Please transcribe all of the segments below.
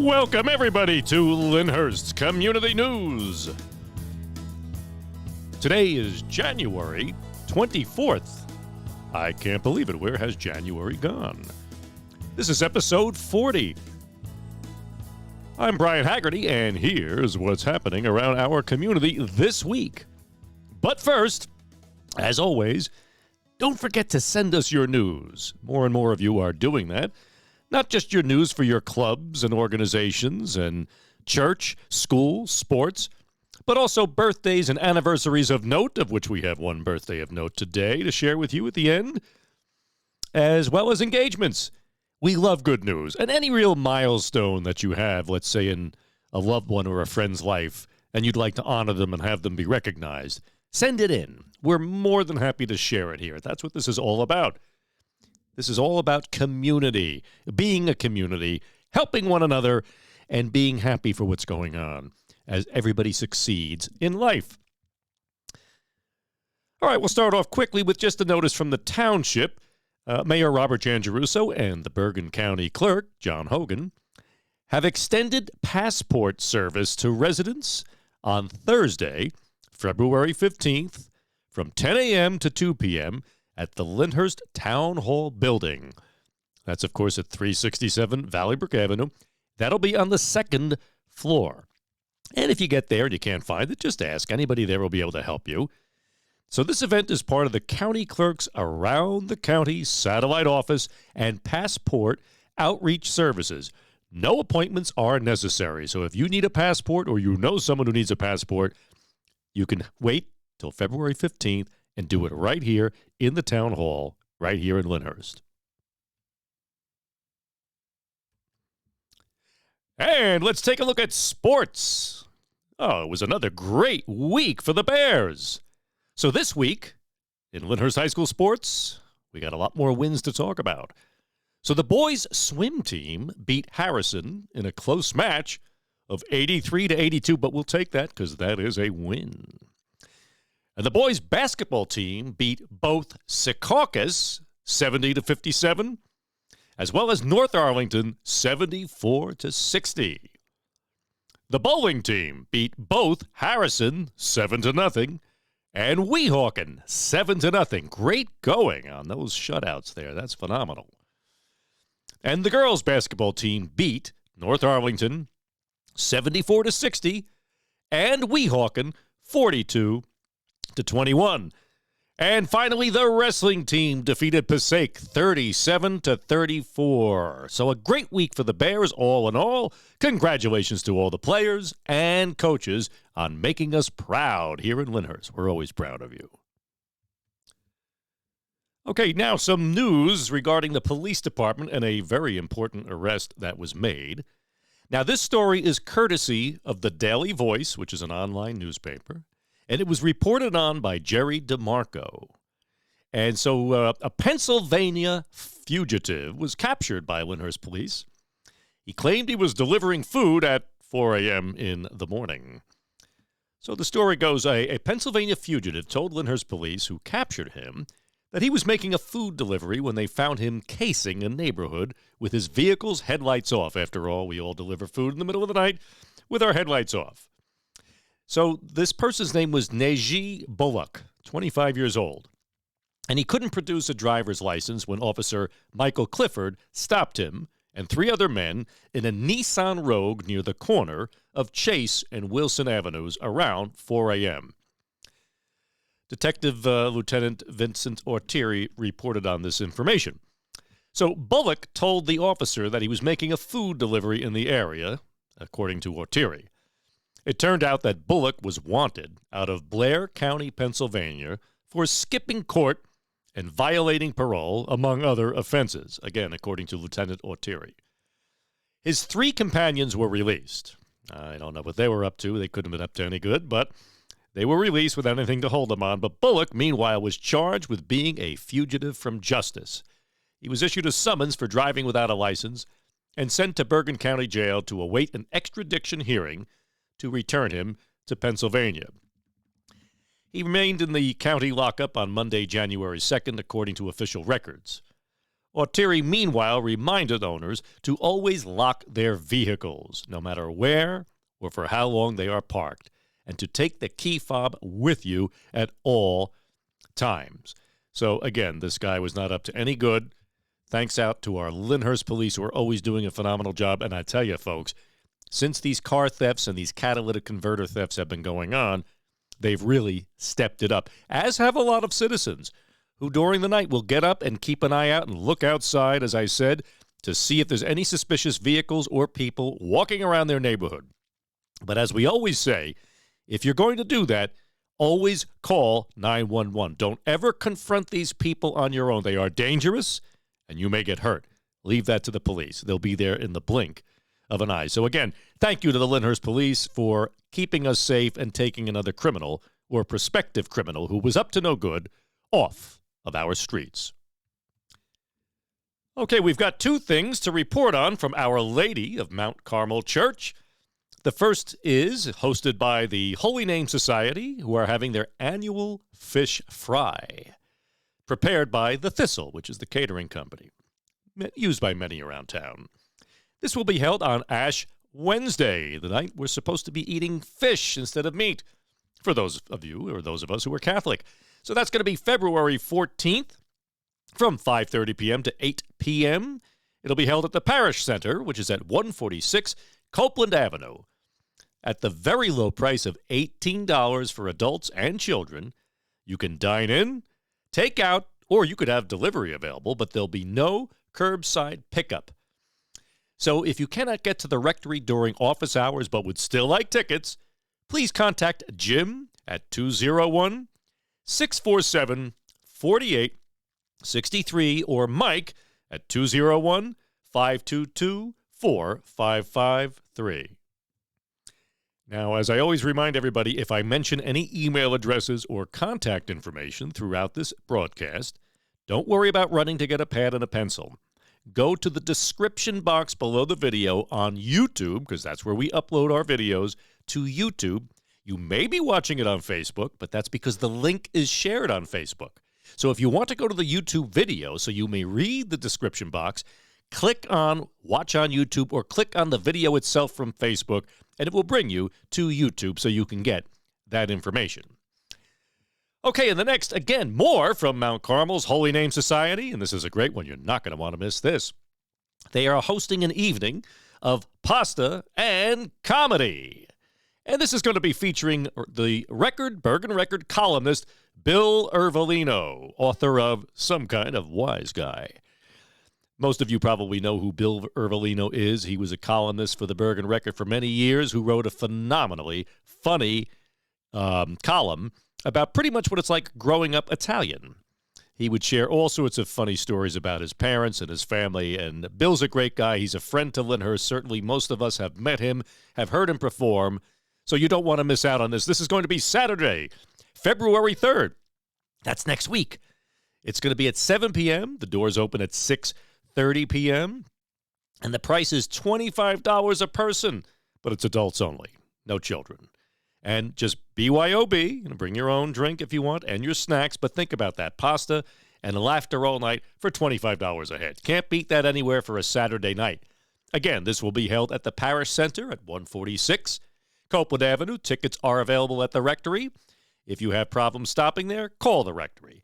Welcome, everybody, to Lyndhurst Community News. Today is January 24th. I can't believe it. Where has January gone? This is episode 40. I'm Brian Haggerty, and here's what's happening around our community this week. But first, as always, don't forget to send us your news. More and more of you are doing that. Not just your news for your clubs and organizations and church, school, sports, but also birthdays and anniversaries of note, of which we have one birthday of note today to share with you at the end, as well as engagements. We love good news. And any real milestone that you have, let's say in a loved one or a friend's life, and you'd like to honor them and have them be recognized, send it in. We're more than happy to share it here. That's what this is all about. This is all about community, being a community, helping one another, and being happy for what's going on as everybody succeeds in life. All right, we'll start off quickly with just a notice from the township. Mayor Robert Giangerusso and the Bergen County Clerk, John Hogan, have extended passport service to residents on Thursday, February 15th, from 10 a.m. to 2 p.m., at the Lyndhurst Town Hall building. That's, of course, at 367 Valley Brook Avenue. That'll be on the second floor. And if you get there and you can't find it, just ask. Anybody there will be able to help you. So this event is part of the county clerk's Around the County satellite office and passport outreach services. No appointments are necessary. So if you need a passport or you know someone who needs a passport, you can wait till February 15th and do it right here in the town hall, right here in Lyndhurst. And let's take a look at sports. Oh, it was another great week for the Bears. So this week, in Lyndhurst High School sports, we got a lot more wins to talk about. So the boys' swim team beat Harrison in a close match of 83-82, but we'll take that because that is a win. And the boys' basketball team beat both Secaucus 70-57, as well as North Arlington 74-60. The bowling team beat both Harrison 7-0 and Weehawken 7-0. Great going on those shutouts there. That's phenomenal. And the girls' basketball team beat North Arlington 74-60 and Weehawken 42-21. And finally, the wrestling team defeated Passaic 37-34. So a great week for the Bears all in all. Congratulations to all the players and coaches on making us proud here in Lyndhurst. We're always proud of you. Okay, now some news regarding the police department and a very important arrest that was made. Now, this story is courtesy of the Daily Voice, which is an online newspaper. And it was reported on by Jerry DeMarco. And so a Pennsylvania fugitive was captured by Lyndhurst police. He claimed he was delivering food at 4 a.m. in the morning. So the story goes, a Pennsylvania fugitive told Lyndhurst police, who captured him, that he was making a food delivery when they found him casing a neighborhood with his vehicle's headlights off. After all, we all deliver food in the middle of the night with our headlights off. So this person's name was Neji Bullock, 25 years old, and he couldn't produce a driver's license when Officer Michael Clifford stopped him and three other men in a Nissan Rogue near the corner of Chase and Wilson Avenues around 4 a.m. Detective Lieutenant Vincent Ortieri reported on this information. So Bullock told the officer that he was making a food delivery in the area, according to Ortieri. It turned out that Bullock was wanted out of Blair County, Pennsylvania, for skipping court and violating parole, among other offenses, again, according to Lieutenant Ortieri. His three companions were released. I don't know what they were up to. They couldn't have been up to any good, but they were released without anything to hold them on. But Bullock, meanwhile, was charged with being a fugitive from justice. He was issued a summons for driving without a license and sent to Bergen County Jail to await an extradition hearing to return him to Pennsylvania. He remained in the county lockup on Monday, January 2nd, according to official records. Terry, meanwhile, reminded owners to always lock their vehicles, no matter where or for how long they are parked, and to take the key fob with you at all times. So, again, this guy was not up to any good. Thanks out to our Lyndhurst police, who are always doing a phenomenal job. And I tell you, folks, since these car thefts and these catalytic converter thefts have been going on, they've really stepped it up, as have a lot of citizens who during the night will get up and keep an eye out and look outside, as I said, to see if there's any suspicious vehicles or people walking around their neighborhood. But as we always say, if you're going to do that, always call 911. Don't ever confront these people on your own. They are dangerous, and you may get hurt. Leave that to the police. They'll be there in the blink of an eye. So again, thank you to the Lyndhurst police for keeping us safe and taking another criminal, or prospective criminal, who was up to no good, off of our streets. Okay, we've got two things to report on from Our Lady of Mount Carmel Church. The first is hosted by the Holy Name Society, who are having their annual fish fry, prepared by The Thistle, which is the catering company, used by many around town. This will be held on Ash Wednesday, the night we're supposed to be eating fish instead of meat, for those of you or those of us who are Catholic. So that's going to be February 14th from 5:30 p.m. to 8 p.m. It'll be held at the Parish Center, which is at 146 Copeland Avenue. At the very low price of $18 for adults and children, you can dine in, take out, or you could have delivery available, but there'll be no curbside pickup. So if you cannot get to the Rectory during office hours but would still like tickets, please contact Jim at 201-647-4863 or Mike at 201-522-4553. Now, as I always remind everybody, if I mention any email addresses or contact information throughout this broadcast, don't worry about running to get a pad and a pencil. Go to the description box below the video on YouTube, because that's where we upload our videos to YouTube. You may be watching it on Facebook, but that's because the link is shared on Facebook. So if you want to go to the YouTube video so you may read the description box, click on Watch on YouTube or click on the video itself from Facebook, and it will bring you to YouTube so you can get that information. Okay, and the next, again, more from Mount Carmel's Holy Name Society, and this is a great one. You're not going to want to miss this. They are hosting an evening of pasta and comedy. And this is going to be featuring the Bergen Record columnist Bill Ervolino, author of Some Kind of Wise Guy. Most of you probably know who Bill Ervolino is. He was a columnist for the Bergen Record for many years who wrote a phenomenally funny column about pretty much what it's like growing up Italian. He would share all sorts of funny stories about his parents and his family, and Bill's a great guy. He's a friend to Lyndhurst. Certainly most of us have met him, have heard him perform, so you don't want to miss out on this. This is going to be Saturday, February 3rd. That's next week. It's going to be at 7 p.m. The doors open at 6:30 p.m., and the price is $25 a person, but it's adults only, no children. And just BYOB, bring your own drink if you want and your snacks, but think about that. Pasta and laughter all night for $25 a head. Can't beat that anywhere for a Saturday night. Again, this will be held at the Parish Center at 146 Copeland Avenue. Tickets are available at the Rectory. If you have problems stopping there, call the Rectory.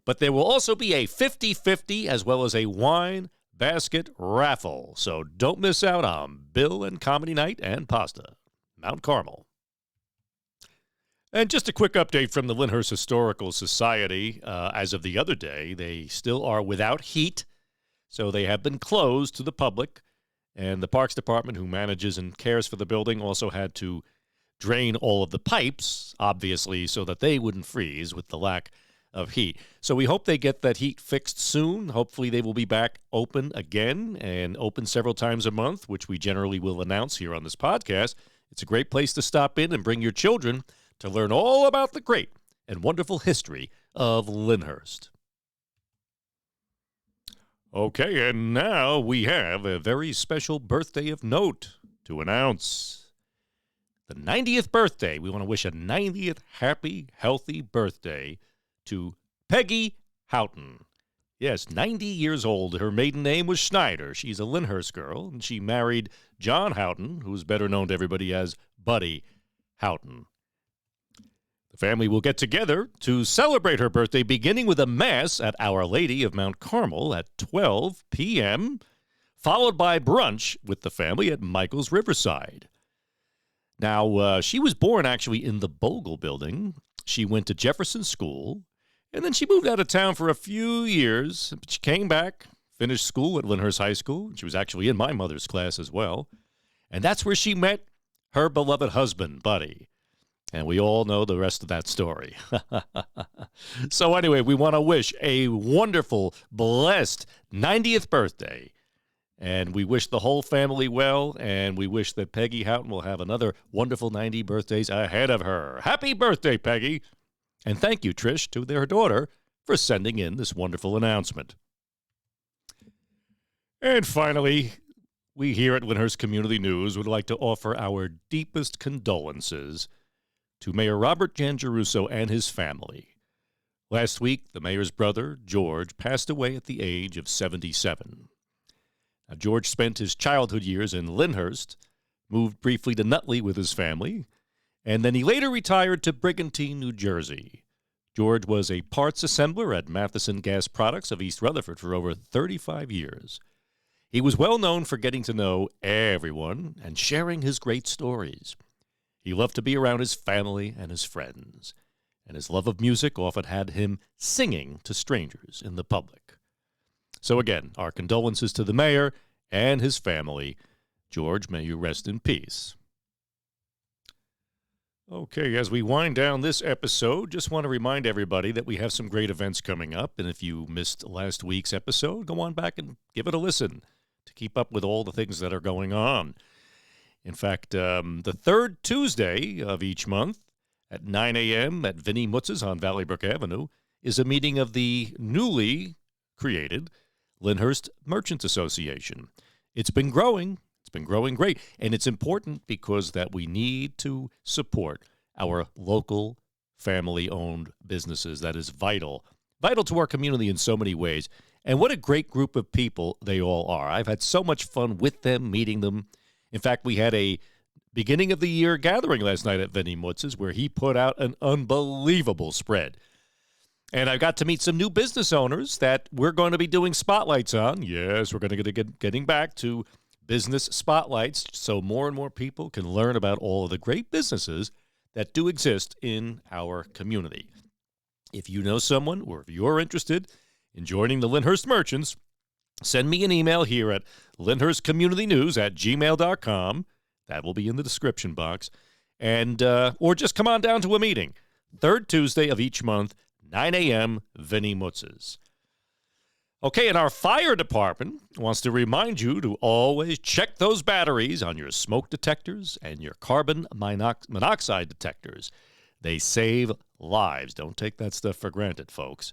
But there will also be a 50-50 as well as a wine basket raffle. So don't miss out on Bill and Comedy Night and Pasta. Mount Carmel. And just a quick update from the Lyndhurst Historical Society. As of the other day, they still are without heat, so they have been closed to the public. And the Parks Department, who manages and cares for the building, also had to drain all of the pipes, obviously, so that they wouldn't freeze with the lack of heat. So we hope they get that heat fixed soon. Hopefully they will be back open again and open several times a month, which we generally will announce here on this podcast. It's a great place to stop in and bring your children to learn all about the great and wonderful history of Lyndhurst. Okay, and now we have a very special birthday of note to announce. The 90th birthday. We want to wish a 90th happy, healthy birthday to Peggy Houghton. Yes, 90 years old. Her maiden name was Schneider. She's a Lyndhurst girl, and she married John Houghton, who's better known to everybody as Buddy Houghton. The family will get together to celebrate her birthday, beginning with a mass at Our Lady of Mount Carmel at 12 p.m., followed by brunch with the family at Michael's Riverside. Now, she was born actually in the Bogle building. She went to Jefferson School, and then she moved out of town for a few years. She came back, finished school at Lyndhurst High School. She was actually in my mother's class as well. And that's where she met her beloved husband, Buddy. And we all know the rest of that story. So anyway, we want to wish a wonderful, blessed 90th birthday. And we wish the whole family well, and we wish that Peggy Houghton will have another wonderful 90 birthdays ahead of her. Happy birthday, Peggy! And thank you, Trish, to their daughter for sending in this wonderful announcement. And finally, we here at Lyndhurst Community News would like to offer our deepest condolences to Mayor Robert Giangiarusso and his family. Last week, the mayor's brother, George, passed away at the age of 77. Now, George spent his childhood years in Lyndhurst, moved briefly to Nutley with his family, and then he later retired to Brigantine, New Jersey. George was a parts assembler at Matheson Gas Products of East Rutherford for over 35 years. He was well known for getting to know everyone and sharing his great stories. He loved to be around his family and his friends, and his love of music often had him singing to strangers in the public. So again, our condolences to the mayor and his family. George, may you rest in peace. Okay, as we wind down this episode, just want to remind everybody that we have some great events coming up, and if you missed last week's episode, go on back and give it a listen to keep up with all the things that are going on. In fact, the third Tuesday of each month at 9 a.m. at Vinnie Mutz's on Valley Brook Avenue is a meeting of the newly created Lyndhurst Merchants Association. It's been growing. It's been growing great. And it's important because that we need to support our local family-owned businesses. That is vital to our community in so many ways. And what a great group of people they all are. I've had so much fun with them, meeting them. In fact, we had a beginning of the year gathering last night at Vinnie Mutz's where he put out an unbelievable spread. And I got to meet some new business owners that we're going to be doing spotlights on. Yes, we're going to getting back to business spotlights so more and more people can learn about all of the great businesses that do exist in our community. If you know someone or if you're interested in joining the Lyndhurst Merchants, send me an email here at LyndhurstCommunityNews@gmail.com. That will be in the description box. And or just come on down to a meeting. Third Tuesday of each month, 9 a.m., Vinnie Mutz's. Okay, and our fire department wants to remind you to always check those batteries on your smoke detectors and your carbon monoxide detectors. They save lives. Don't take that stuff for granted, folks.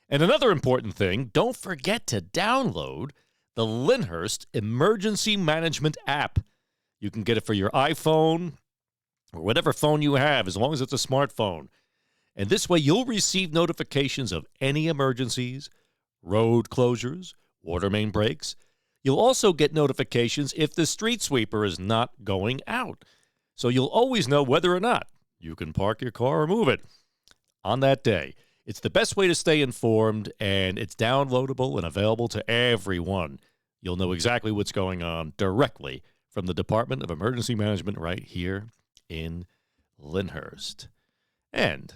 And another important thing, don't forget to download the Lyndhurst Emergency Management app. You can get it for your iPhone or whatever phone you have, as long as it's a smartphone. And this way, you'll receive notifications of any emergencies, road closures, water main breaks. You'll also get notifications if the street sweeper is not going out. So you'll always know whether or not you can park your car or move it on that day. It's the best way to stay informed, and it's downloadable and available to everyone. You'll know exactly what's going on directly from the Department of Emergency Management right here in Lyndhurst. And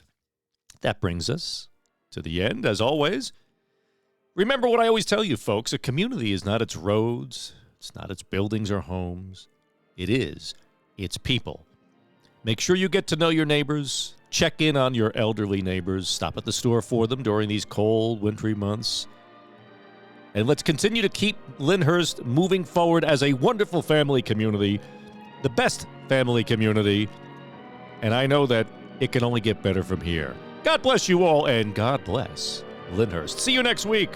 that brings us to the end, as always. Remember what I always tell you, folks. A community is not its roads. It's not its buildings or homes. It is its people. Make sure you get to know your neighbors. Check in on your elderly neighbors. Stop at the store for them during these cold, wintry months. And let's continue to keep Lyndhurst moving forward as a wonderful family community, the best family community. And I know that it can only get better from here. God bless you all, and God bless Lyndhurst. See you next week.